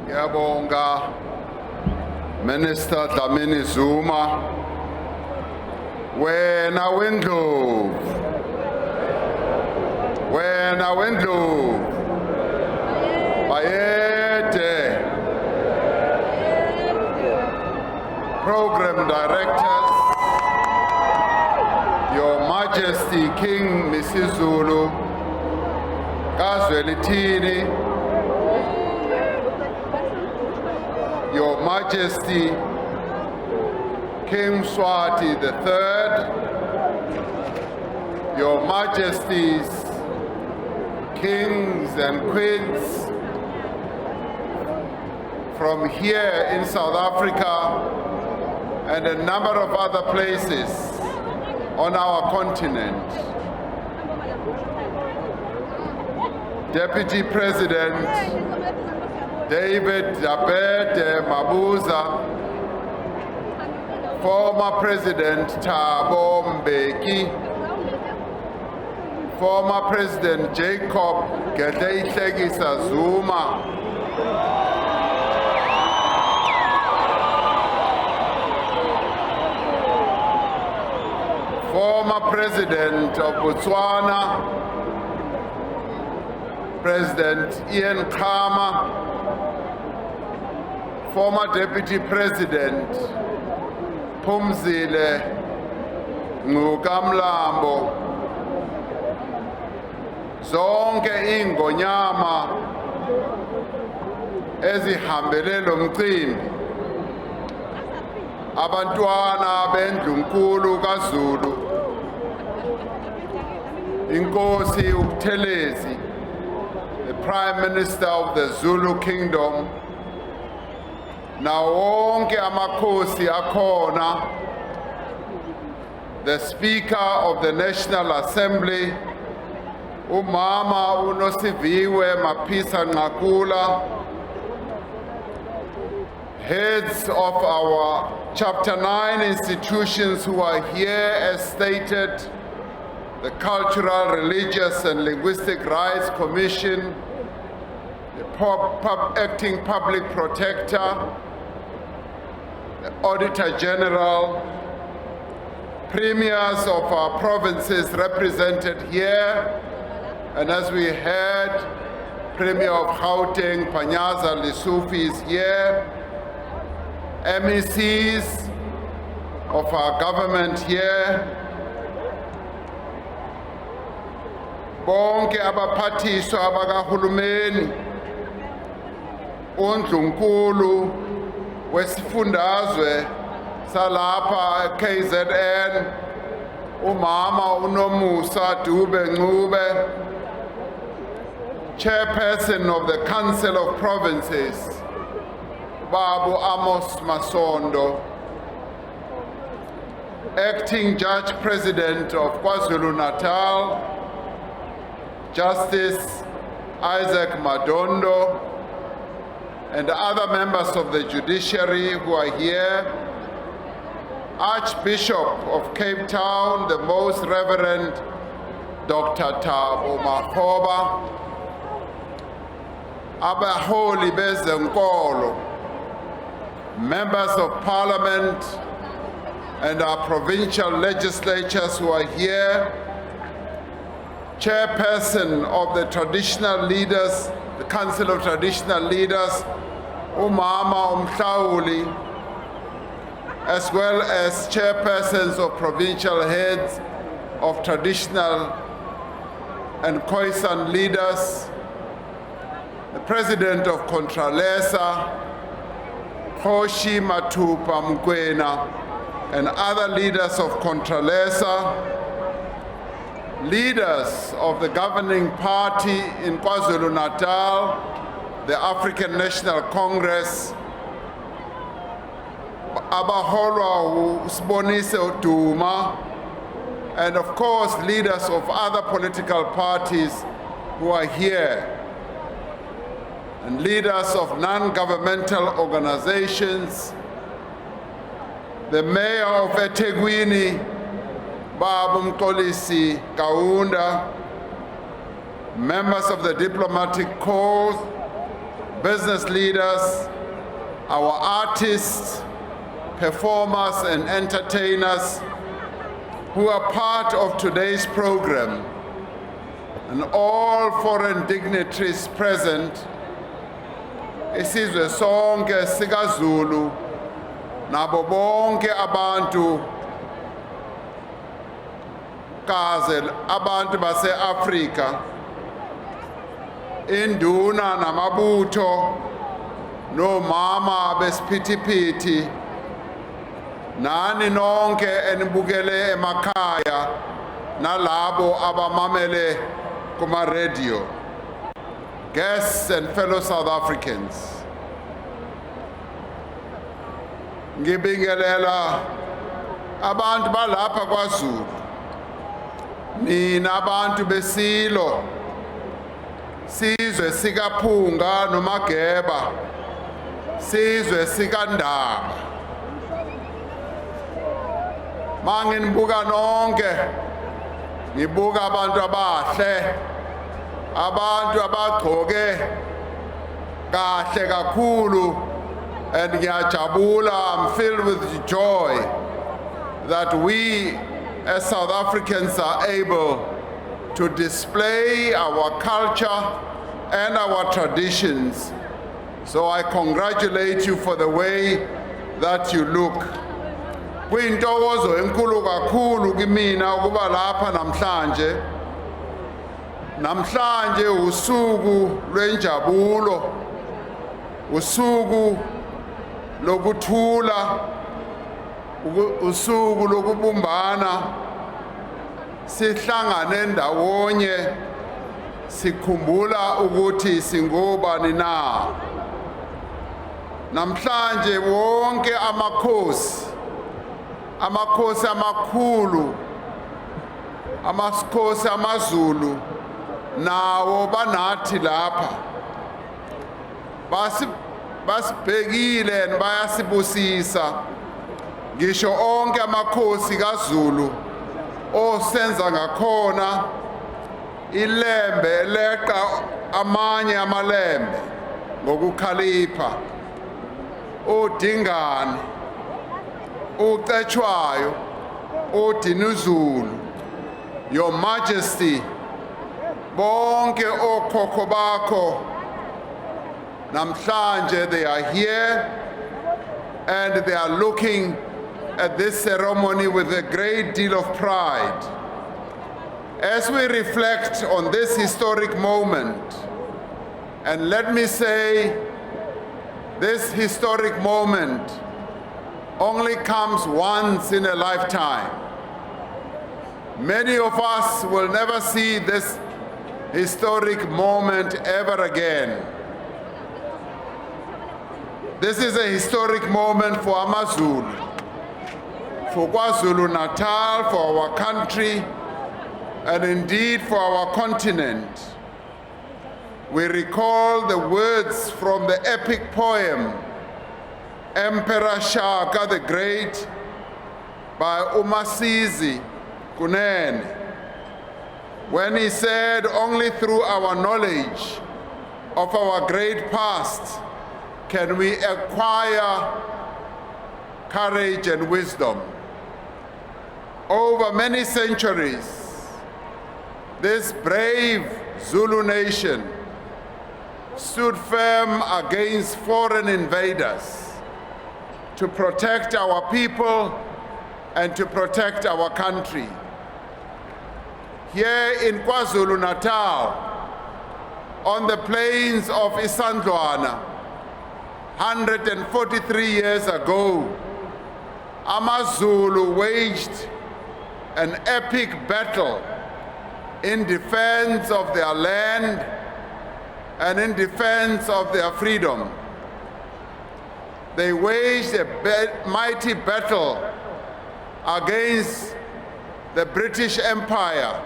Ngiyabonga Minister Dlamini Zuma, wena wendlovu bayede program directors, Your Majesty King Misuzulu, kaZwelithini, Your Majesty King Mswati III, Your Majesties, Kings and Queens from here in South Africa and a number of other places on our continent. Deputy President David Mabhida, former President Thabo Mbeki, former President Jacob Zuma, former President of Botswana, President Ian Khama, former Deputy President Phumzile Ngcukamlambo, zonke ingonyama ezihambele lo mcimbi, abantwana bendlunkulu kaZulu, Inkosi uButhelezi, the Prime Minister of the Zulu Kingdom, na wonke amakhosi akhona, the Speaker of the National Assembly, Umama uNosiviwe Maphisa Nqakula, heads of our Chapter 9 institutions who are here as stated, the Cultural, Religious and Linguistic Rights Commission, the Acting Public Protector, the Auditor General, premiers of our provinces represented here, and as we heard, Premier of Gauteng, Panyaza Lesufi is here, MECs of our government here, bonke abaphathiswa abakahulumeni, uNdlunkulu wesifundazwe salapha KZN, umama uNomusa Dube Ncube, Chairperson of the Council of Provinces, Babu Amos Masondo, Acting Judge President of KwaZulu-Natal, Justice Isaac Madondo, and other members of the judiciary who are here, Archbishop of Cape Town, the Most Reverend Dr. Thabo Makgoba, abaholi bezenkolo, members of parliament and our provincial legislatures who are here, chairperson of the traditional leaders, the Council of Traditional Leaders, Umama Umhlawuli, as well as chairpersons of provincial heads of traditional and Khoisan leaders, the president of Contralesa, Khoshi Matupa Mkwena, and other leaders of Contralesa, leaders of the governing party in KwaZulu-Natal, the African National Congress, abaholwa uSibonise Duma, and of course leaders of other political parties who are here, and leaders of non-governmental organizations, the mayor of eThekwini, Babu Mxolisi Kaunda, members of the diplomatic corps, business leaders, our artists, performers and entertainers who are part of today's program, and all foreign dignitaries present, isizwe sonke sikaZulu, nabo bonke abantu abantu base-Afrika, induna namabutho, nomama besiphithiphithi, nani nonke enibukele emakhaya, nalabo abamamele kuma-radio, guests and fellow South Africans. Ngibingelela abantu balapha kwaZulu, nina abantu besilo, sizwe sikaPhunga noMageba, sizwe sikaNdaba. Manginibuka nonke, ngibuka abantu abahle, abantu abagcoke kahle kakhulu, and ngiyajabula, I'm filled with joy that we as South Africans are able to display our culture and our traditions. So I congratulate you for the way that you look. Kuyintokozo enkulu kakhulu kimina ukuba lapha namhlanje. Namhlanje usuku lwenjabulo, usuku lokuthula, usuku lokubumbana, sihlangane ndawonye sikhumbula ukuthi singobani na. Namhlanje wonke amakhosi amakhulu, amakhosi amaZulu nawo banathi lapha, basibhekile bayasibusisa. Ngisho onke amakhosi kaZulu osenza ngakhona ilembe eleqa amanye amalembe ngokukhalipha, uDingane, uCetshwayo, uDinuzulu, Your Majesty, bonke okhokho bakho, namhlanje they are here and they are looking at this ceremony with a great deal of pride. As we reflect on this historic moment, and let me say, this historic moment only comes once in a lifetime. Many of us will never see this historic moment ever again. This is a historic moment for Amazulu, for KwaZulu-Natal, for our country, and indeed for our continent. We recall the words from the epic poem, Emperor Shaka the Great, by uMasizi Kunene, when he said, only through our knowledge of our great past can we acquire courage and wisdom. Over many centuries, this brave Zulu nation stood firm against foreign invaders to protect our people and to protect our country. Here in KwaZulu-Natal, on the plains of Isandlwana, 143 years ago, Amazulu waged an epic battle in defense of their land and in defense of their freedom. They waged a mighty battle against the British Empire,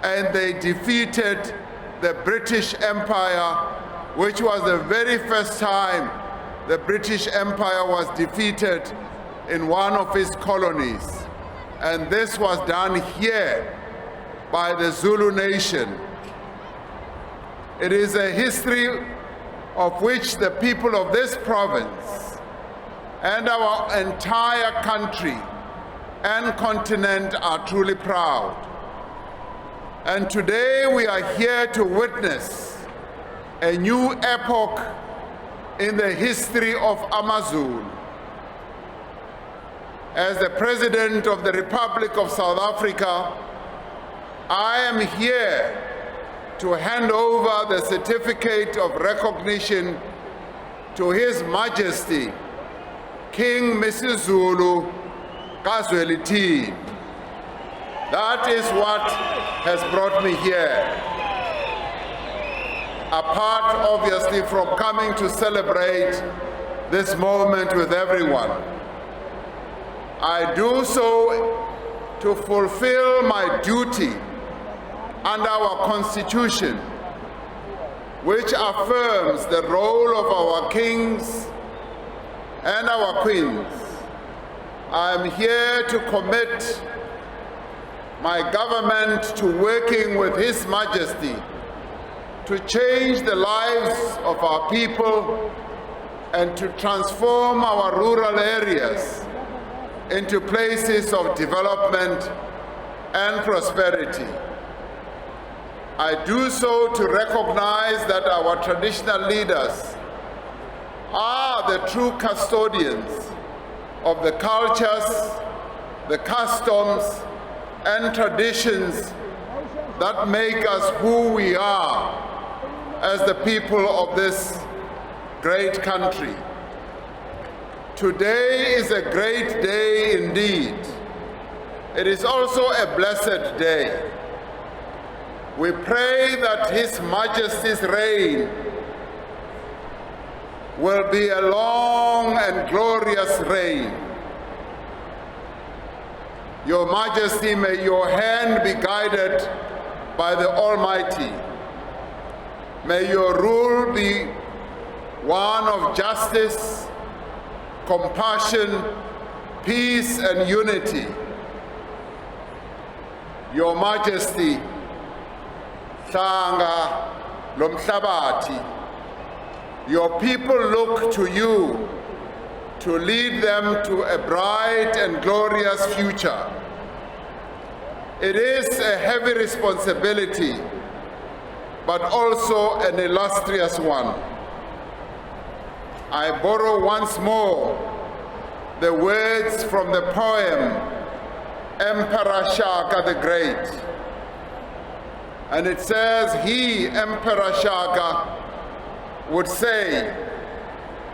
and they defeated the British Empire, which was the very first time the British Empire was defeated in one of its colonies. And this was done here by the Zulu nation. It is a history of which the people of this province and our entire country and continent are truly proud. And today we are here to witness a new epoch in the history of Amazulu. As the President of the Republic of South Africa, I am here to hand over the certificate of recognition to His Majesty, King Misuzulu, kaZwelithini. That is what has brought me here. Apart, obviously, from coming to celebrate this moment with everyone, I do so to fulfill my duty under our Constitution, which affirms the role of our kings and our queens. I am here to commit my government to working with His Majesty to change the lives of our people and to transform our rural areas into places of development and prosperity. I do so to recognize that our traditional leaders are the true custodians of the cultures, the customs, and traditions that make us who we are as the people of this great country. Today is a great day indeed. It is also a blessed day. We pray that His Majesty's reign will be a long and glorious reign. Your Majesty, may your hand be guided by the Almighty. May your rule be one of justice, compassion, peace, and unity. Your Majesty, Hlanga lomhlabathi, your people look to you to lead them to a bright and glorious future. It is a heavy responsibility, but also an illustrious one. I borrow once more the words from the poem Emperor Shaka the Great. And it says, he, Emperor Shaka, would say,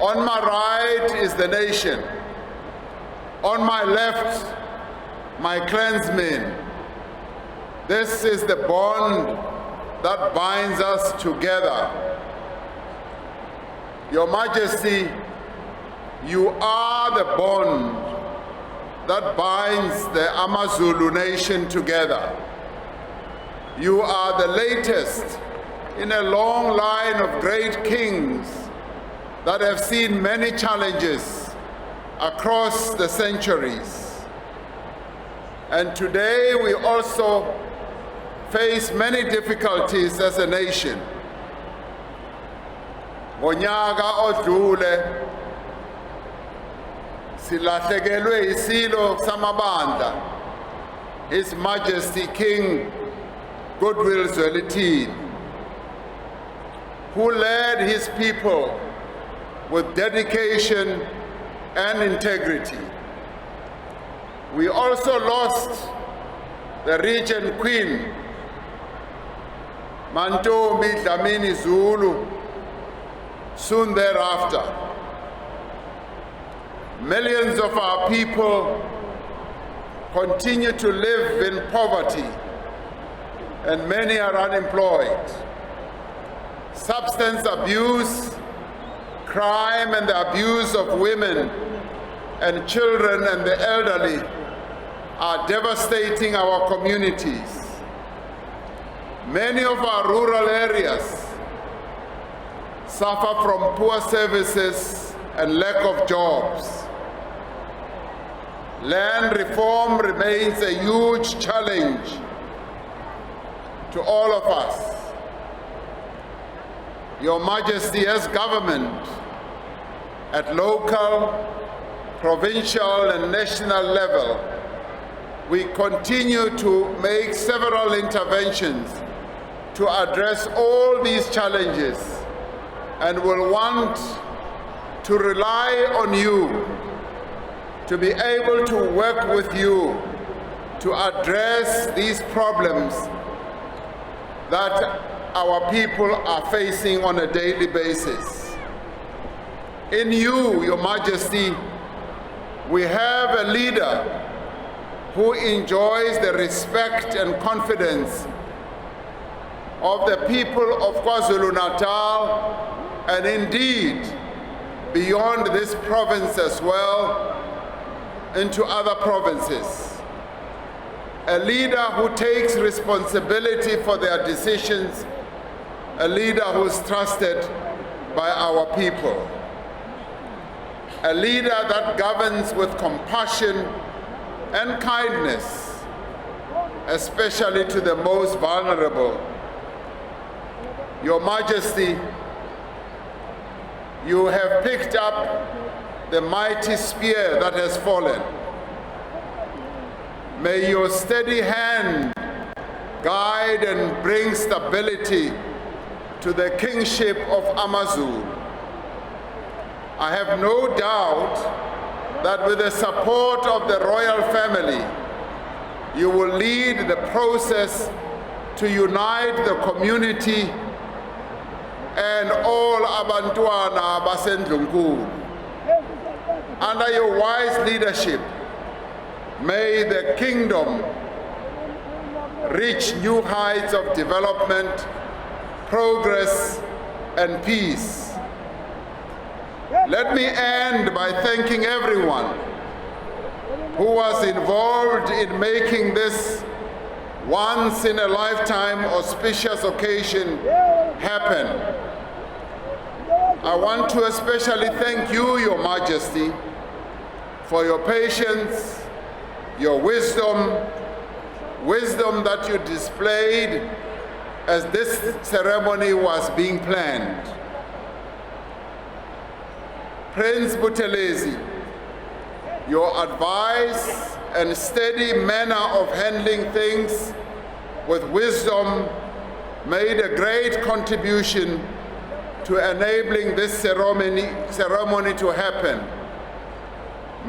on my right is the nation, on my left, my clansmen. This is the bond that binds us together. Your Majesty, you are the bond that binds the Amazulu nation together. You are the latest in a long line of great kings that have seen many challenges across the centuries. And today we also face many difficulties as a nation. Ngonyaka odlule silahlekelwe isilo samabandla, His Majesty King kaZwelithini, who led his people with dedication and integrity. We also lost the regent queen, Mantombi Dlamini Zulu, soon thereafter. Millions of our people continue to live in poverty, and many are unemployed. Substance abuse, crime, and the abuse of women and children and the elderly are devastating our communities. Many of our rural areas suffer from poor services and lack of jobs. Land reform remains a huge challenge to all of us. Your Majesty, as government, at local, provincial and national level, we continue to make several interventions to address all these challenges and will want to rely on you to be able to work with you to address these problems that our people are facing on a daily basis. In you, Your Majesty, we have a leader who enjoys the respect and confidence of the people of KwaZulu-Natal and indeed beyond this province as well into other provinces. A leader who takes responsibility for their decisions, a leader who is trusted by our people. A leader that governs with compassion and kindness, especially to the most vulnerable. Your Majesty, you have picked up the mighty spear that has fallen. May your steady hand guide and bring stability to the kingship of Amazulu. I have no doubt that with the support of the royal family, you will lead the process to unite the community and all abantwana basendlunkulu. Under your wise leadership, may the kingdom reach new heights of development, progress, and peace. Let me end by thanking everyone who was involved in making this once-in-a-lifetime auspicious occasion happen. I want to especially thank you, Your Majesty, for your patience, your wisdom that you displayed as this ceremony was being planned. Prince Buthelezi, your advice and steady manner of handling things with wisdom made a great contribution to enabling this ceremony to happen.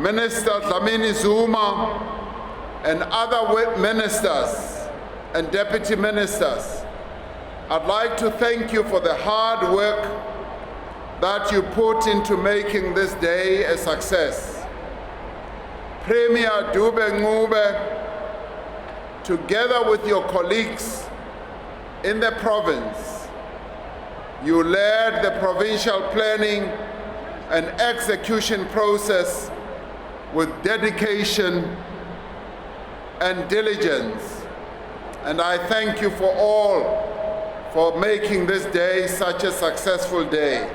Minister Dlamini Zuma and other ministers and deputy ministers, I'd like to thank you for the hard work that you put into making this day a success. Premier Dube Ngube, together with your colleagues in the province, you led the provincial planning and execution process with dedication and diligence. And I thank you for making this day such a successful day.